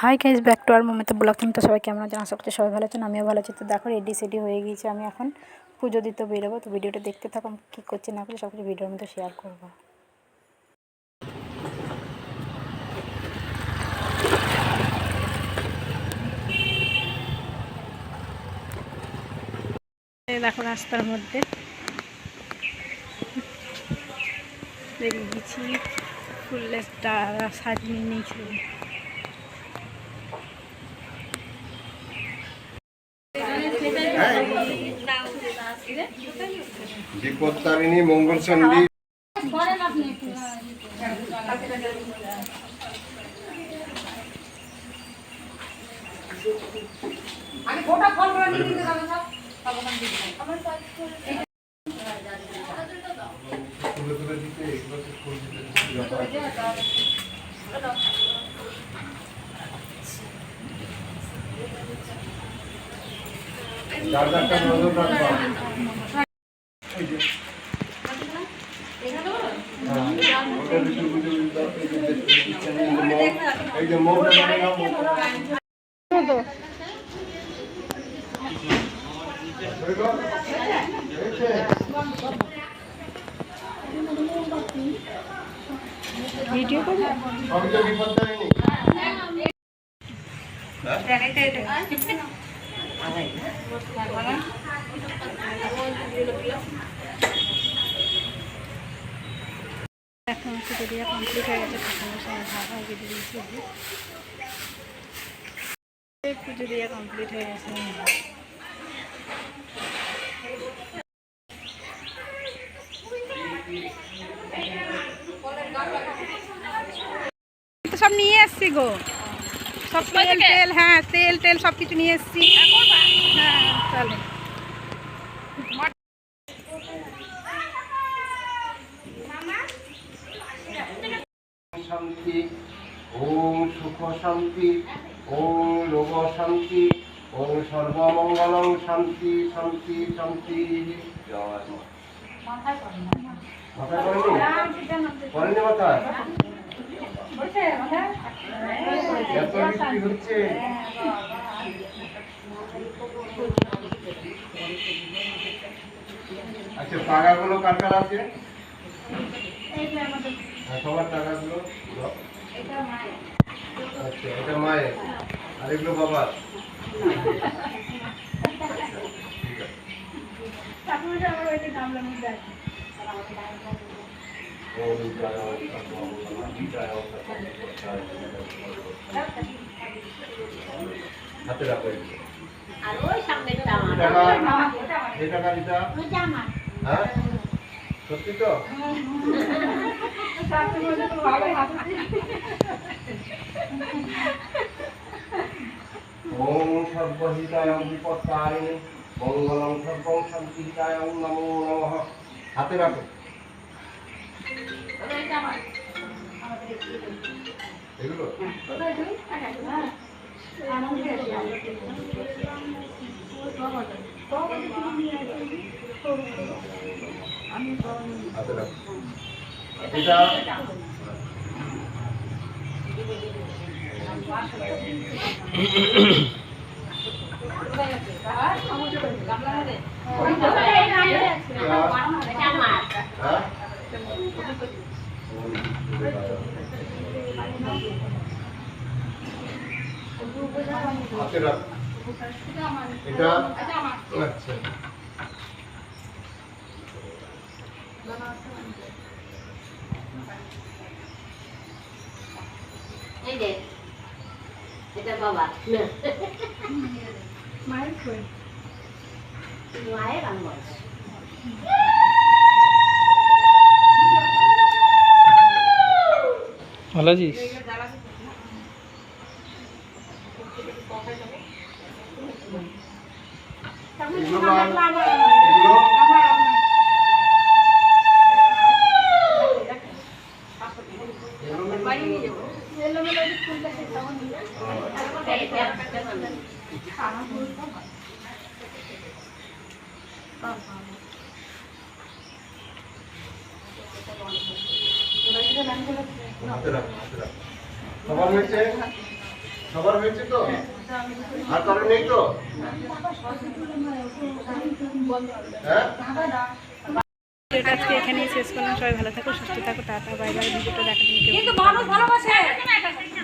High guys, back to our Momita vlog. তুমি তো সবাই কেমন আছেন? আশা করছি সবাই ভালো আছেন, আমিও ভালো আছি। তো দেখো রেডি সেডি হয়ে গিয়েছি, আমি এখন পুজো দিতে বেরোবো। তো ভিডিওটা দেখতে থাকো, কী করছি না করছি সব কিছু ভিডিওর মধ্যে শেয়ার করবো। দেখো রাস্তার মধ্যে বেরিয়ে গেছি, ফুলের সাজিয়ে নিয়েছি। বিপত্তারিণী মঙ্গল চণ্ডী ভিডিও করবো। এখন পুজো দিয়ে কমপ্লিট হয়ে গেছে, ঠাকুরের সময় ভাড়া হয়ে দিয়েছি। পুজো দিয়ে কমপ্লিট হয়ে গেছে। তো সব নিয়ে এসছি গো, সব তেল, হ্যাঁ তেল সব কিছু নিয়ে এসছি। হ্যাঁ চলে। শান্তি, ওম সুখ শান্তি, ওম লোভ শান্তি, ওম সর্বমঙ্গলং শান্তি শান্তি শান্তি। মাথায় করেনি মাথায় এত বৃষ্টি হচ্ছে। আচ্ছা টাকাগুলো কার কার আছে? সবার টাকাগুলো। আচ্ছা এটা মায়ের, আর এগুলো বাবার। হাতে রাখো। হ্যাঁ সত্যি তো? ওম সর্বহিতায় বিপত্তারিণী মঙ্গলং সর্বং শান্তিহিতায় নমো নমঃ। হাতে রাখো। এগুলো হাতে রাখো। এটা হাতে রাখো। এটা আচ্ছা এই যে এটা বাবা মায়ের কই? মায়ের আম্মা ভালো আছিস? সবার হয়েছে? সবার হয়েছে তো? আর কারো নেই তো? হ্যাঁ? এটা আজকে এখানেই শেষ করলাম। সবাই ভালো থাকো, সুস্থ থাকো, টাটা বাই বাই। ভিডিওটা দেখার জন্য কেউ